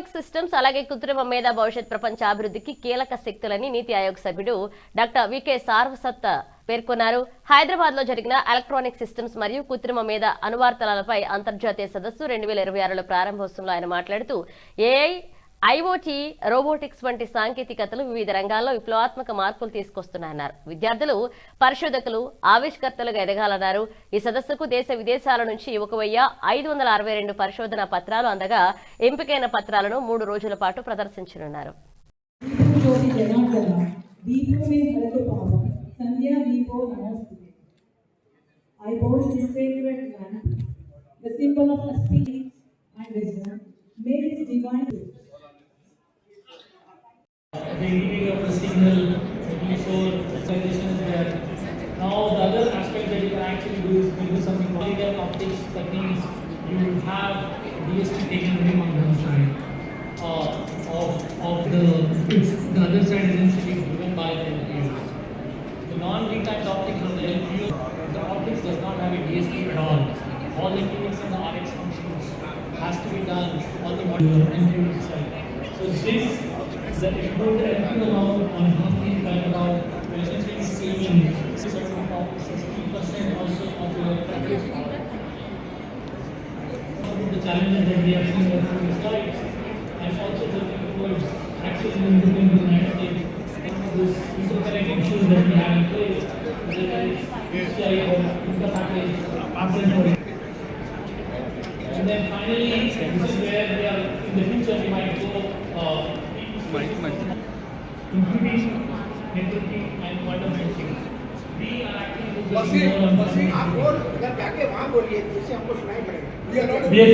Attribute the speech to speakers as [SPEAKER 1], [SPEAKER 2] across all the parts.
[SPEAKER 1] Electronic systems అలాగే కృత్రిమ మేధా భవిష్యత్ ప్రపంచ అభివృద్ధికి కీలక శక్తులని నీతి ఆయోగ్ సభ్యుడు డాక్టర్ వికే సార్వసత్ పేర్కొన్నారు. హైదరాబాద్ లో జరిగిన ఎలక్ట్రానిక్ సిస్టమ్స్ మరియు కృత్రిమ మేధా అనువర్తనాలపై అంతర్జాతీయ సదస్సు 2026లో ప్రారంభోత్సవంలో ఆయన మాట్లాడుతూ ఏఐ, ఐఓటీ, రోబోటిక్స్ వంటి సాంకేతికతలు వివిధ రంగాల్లో విప్లవాత్మక మార్పులు తీసుకొస్తున్నాయన్నారు. విద్యార్థులు, పరిశోధకులు, ఆవిష్కర్తలుగా ఎదగాలన్నారు. ఈ సదస్సుకు దేశ విదేశాల నుంచి 1,562 పరిశోధనా పత్రాలు అందగా ఎంపికైన పత్రాలను 3 రోజుల పాటు ప్రదర్శించనున్నారు.
[SPEAKER 2] The indicator of the signal, before acceleration is there. Now the other aspect that you can actually do is do something called optics. That means you have DSP taken away on one side of the other side is essentially driven by the LPU. The non-real-time optics of the LPU, the optics does not have a DSP at all. All the QX and the RX functions has to be done on the LPU itself. So this the import LPU amount on monthly by about essentially saving 60% also of your practice power. Some of the challenges that we have seen from the slides, and also working towards actually moving to the United States. This interconnect issues that we have in place, whether it is PCI or interpackage, and then finally, this is where we are in the future we might go. Computing, networking, and quantum sensing. We are actually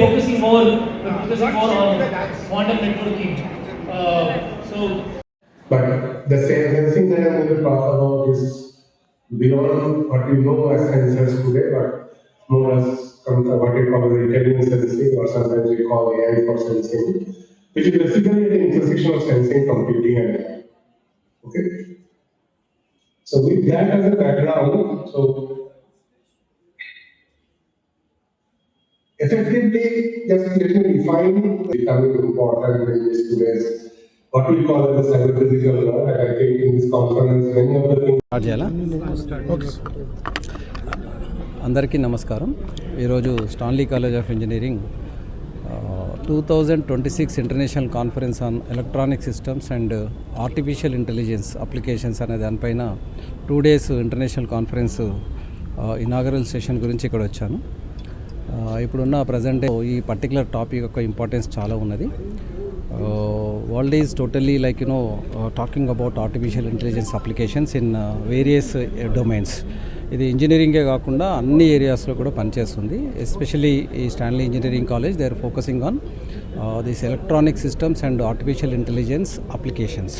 [SPEAKER 2] focusing more on quantum networking.
[SPEAKER 3] But the sensing that I'm going to talk about is beyond what we know as sensors today, but more as what we call the intelligent sensing, or sometimes we call AI for sensing, which is basically the intersection of sensing, computing, and AI. Okay. So with that as a background, so effectively, just let me define becoming important in this today's what we call as the cyber physical law. And I think in this conference, many of the things.
[SPEAKER 4] Okay. అందరికీ నమస్కారం. ఈరోజు Stanley college of engineering 2026 international conference on electronic systems and artificial intelligence applications అనే దానిపైన 2 days international conference inaugural session గురించి ఇక్కడ వచ్చాను. ఇప్పుడున్న present ఈ పర్టికులర్ టాపిక్ యొక్క ఇంపార్టెన్స్ చాలా ఉన్నది. World is totally like talking about artificial intelligence applications in various domains. ఇది ఇంజనీరింగే కాకుండా అన్ని ఏరియాస్లో కూడా పనిచేస్తుంది. ఎస్పెషల్లీ ఈ Stanley engineering college they are focusing on this electronic systems and artificial intelligence applications.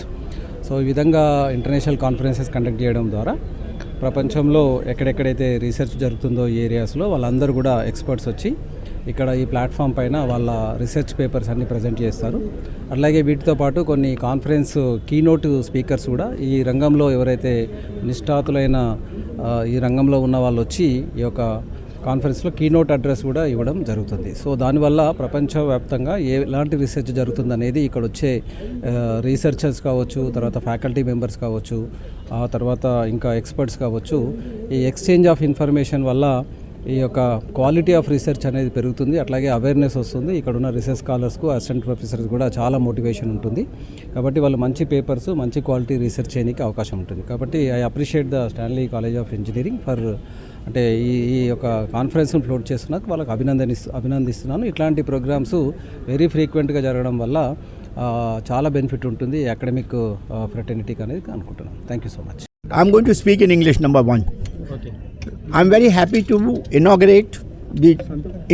[SPEAKER 4] So ఈ విధంగా ఇంటర్నేషనల్ కాన్ఫరెన్సెస్ కండక్ట్ చేయడం ద్వారా ప్రపంచంలో ఎక్కడెక్కడైతే రీసెర్చ్ జరుగుతుందో ఈ ఏరియాస్లో వాళ్ళందరూ కూడా ఎక్స్పర్ట్స్ వచ్చి ఇక్కడ ఈ ప్లాట్ఫామ్ పైన వాళ్ళ రీసెర్చ్ పేపర్స్ అన్ని ప్రజెంట్ చేస్తారు. అలాగే వీటితో పాటు కొన్ని కాన్ఫరెన్స్ కీనోట్ స్పీకర్స్ కూడా ఈ రంగంలో ఎవరైతే నిష్ఠాతులైన ఈ రంగంలో ఉన్న వాళ్ళు వచ్చి ఈ యొక్క కాన్ఫరెన్స్లో కీనోట్ అడ్రస్ కూడా ఇవ్వడం జరుగుతుంది. సో దానివల్ల ప్రపంచవ్యాప్తంగా ఎలాంటి రీసెర్చ్ జరుగుతుందనేది ఇక్కడ వచ్చే రీసెర్చర్స్ కావచ్చు, తర్వాత ఫ్యాకల్టీ మెంబర్స్ కావచ్చు, ఆ తర్వాత ఇంకా ఎక్స్పర్ట్స్ కావచ్చు, ఈ ఎక్స్చేంజ్ ఆఫ్ ఇన్ఫర్మేషన్ వల్ల ఈ యొక్క క్వాలిటీ ఆఫ్ రీసెర్చ్ అనేది పెరుగుతుంది. అట్లాగే అవేర్నెస్ వస్తుంది. ఇక్కడ ఉన్న రీసెర్చ్ స్కాలర్స్కు, అసిస్టెంట్ ప్రొఫెసర్స్ కూడా చాలా మోటివేషన్ ఉంటుంది. కాబట్టి వాళ్ళు మంచి పేపర్స్, మంచి క్వాలిటీ రీసెర్చ్ చేయడానికి అవకాశం ఉంటుంది. కాబట్టి I appreciate the Stanley college of engineering for అంటే ఈ యొక్క కాన్ఫరెన్స్ను ఫ్లోట్ చేస్తున్నందుకు వాళ్ళకి అభినందిస్తున్నాను. ఇట్లాంటి ప్రోగ్రామ్స్ వెరీ ఫ్రీక్వెంట్గా జరగడం వల్ల చాలా బెనిఫిట్ ఉంటుంది అకాడమిక్ ఫ్రెటర్నిటీకి అనేది అనుకుంటున్నాను. Thank you so much.
[SPEAKER 5] I'm going to speak in English, number one.
[SPEAKER 4] Okay.
[SPEAKER 5] I'm very happy to inaugurate the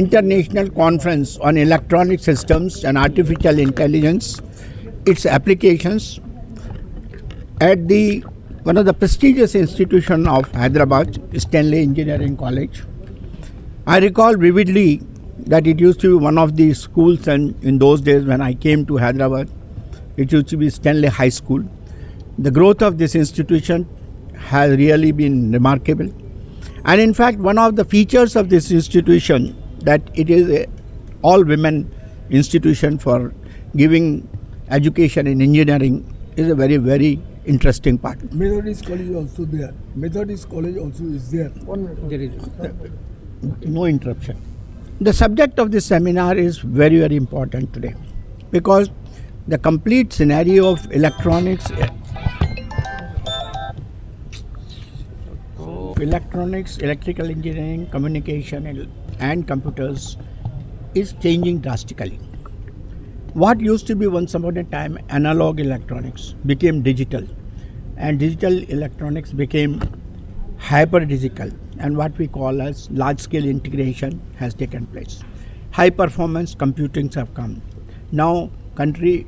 [SPEAKER 5] International Conference on Electronic Systems and Artificial Intelligence, its applications at one of the prestigious institution of Hyderabad, Stanley Engineering College. I recall vividly that it used to be one of the schools, and in those days when I came to Hyderabad, it used to be Stanley High School. The growth of this institution has really been remarkable. And in fact, one of the features of this institution that it is a all women institution for giving education in engineering is a very, very interesting part.
[SPEAKER 6] Methodist College also there. Methodist College also is there.
[SPEAKER 4] There is
[SPEAKER 5] No interruption. The subject of this seminar is very, very important today because the complete scenario of electronics, electrical engineering, communication and computers is changing drastically. What used to be once upon a time analog electronics became digital, and digital electronics became hyper digital, and what we call as large scale integration has taken place. High performance computings have come. Now countries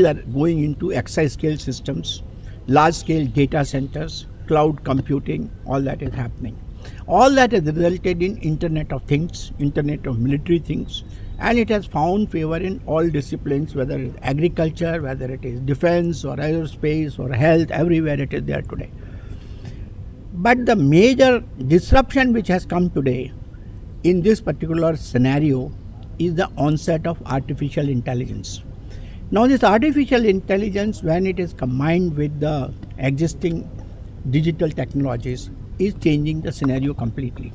[SPEAKER 5] are going into exascale systems, large scale data centers, cloud computing, all that is happening. All that has resulted in Internet of Things, Internet of Military Things, and it has found favor in all disciplines, whether it is agriculture, whether it is defense or aerospace or health, everywhere it is there today. But the major disruption which has come today in this particular scenario is the onset of artificial intelligence. Now this artificial intelligence, when it is combined with the existing digital technologies, is changing the scenario completely.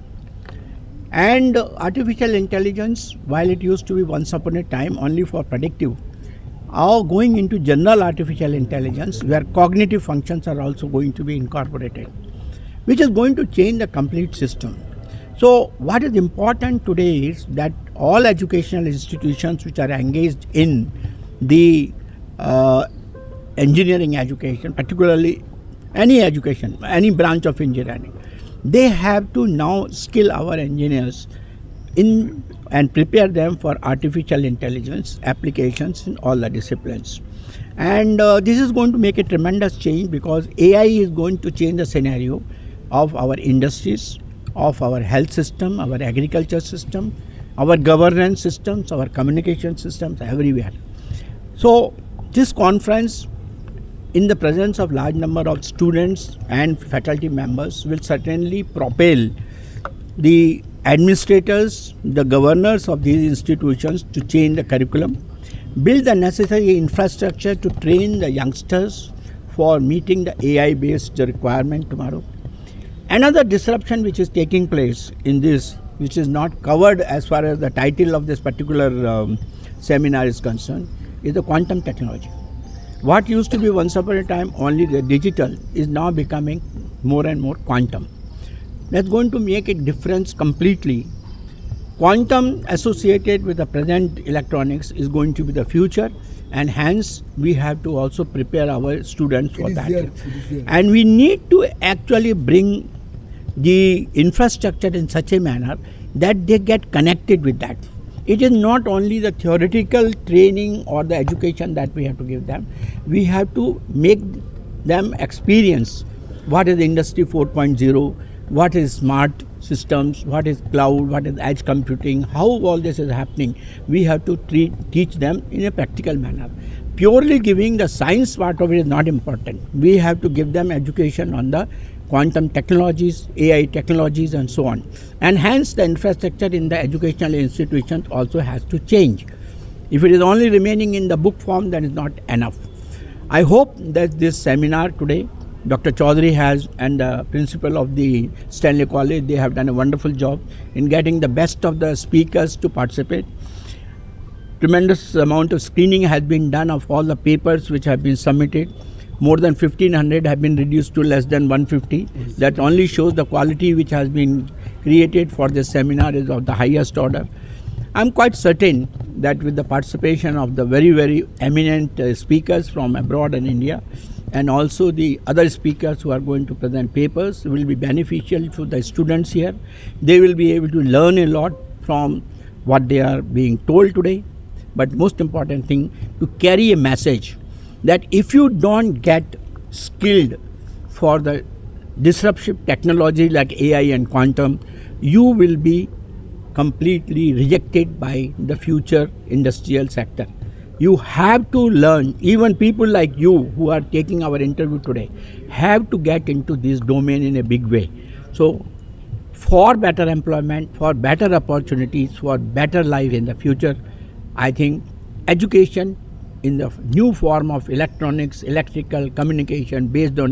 [SPEAKER 5] And artificial intelligence, while it used to be once upon a time only for predictive, are going into general artificial intelligence where cognitive functions are also going to be incorporated, which is going to change the complete system. So what is important today is that all educational institutions which are engaged in the engineering education, particularly any education, any branch of engineering, they have to now skill our engineers in and prepare them for artificial intelligence applications in all the disciplines. And this is going to make a tremendous change because AI is going to change the scenario of our industries, of our health system, our agriculture system, our governance systems, our communication systems, everywhere. So this conference, in the presence of large number of students and faculty members, will certainly propel the administrators, the governors of these institutions to change the curriculum, build the necessary infrastructure to train the youngsters for meeting the AI-based requirement tomorrow. Another disruption which is taking place in this, which is not covered as far as the title of this particular seminar is concerned, is the quantum technology. What used to be once upon a time only the digital is now becoming more and more quantum. That's going to make a difference completely. Quantum associated with the present electronics is going to be the future, and hence we have to also prepare our students for that. And we need to actually bring the infrastructure in such a manner that they get connected with that. It is not only the theoretical training or the education that we have to give them. We have to make them experience what is Industry 4.0, what is smart systems, what is cloud, what is edge computing, how all this is happening. We have to teach them in a practical manner. Purely giving the science part of it is not important. We have to give them education on the quantum technologies, AI technologies and so on. And hence the infrastructure in the educational institutions also has to change. If it is only remaining in the book form, then it's not enough. I hope that this seminar today, Dr. Chaudhary has and the principal of the Stanley College, they have done a wonderful job in getting the best of the speakers to participate. Tremendous amount of screening has been done of all the papers which have been submitted. More than 1500 have been reduced to less than 150. That only shows the quality which has been created for this seminar is of the highest order. I'm quite certain that with the participation of the very, very eminent speakers from abroad and India, and also the other speakers who are going to present papers, will be beneficial to the students here. They will be able to learn a lot from what they are being told today. But most important thing, to carry a message that if you don't get skilled for the disruptive technology like AI and quantum, you will be completely rejected by the future industrial sector. You have to learn, even people like you who are taking our interview today, have to get into this domain in a big way. So for better employment, for better opportunities, for better life in the future, I think education in the new form of electronics, electrical communication based on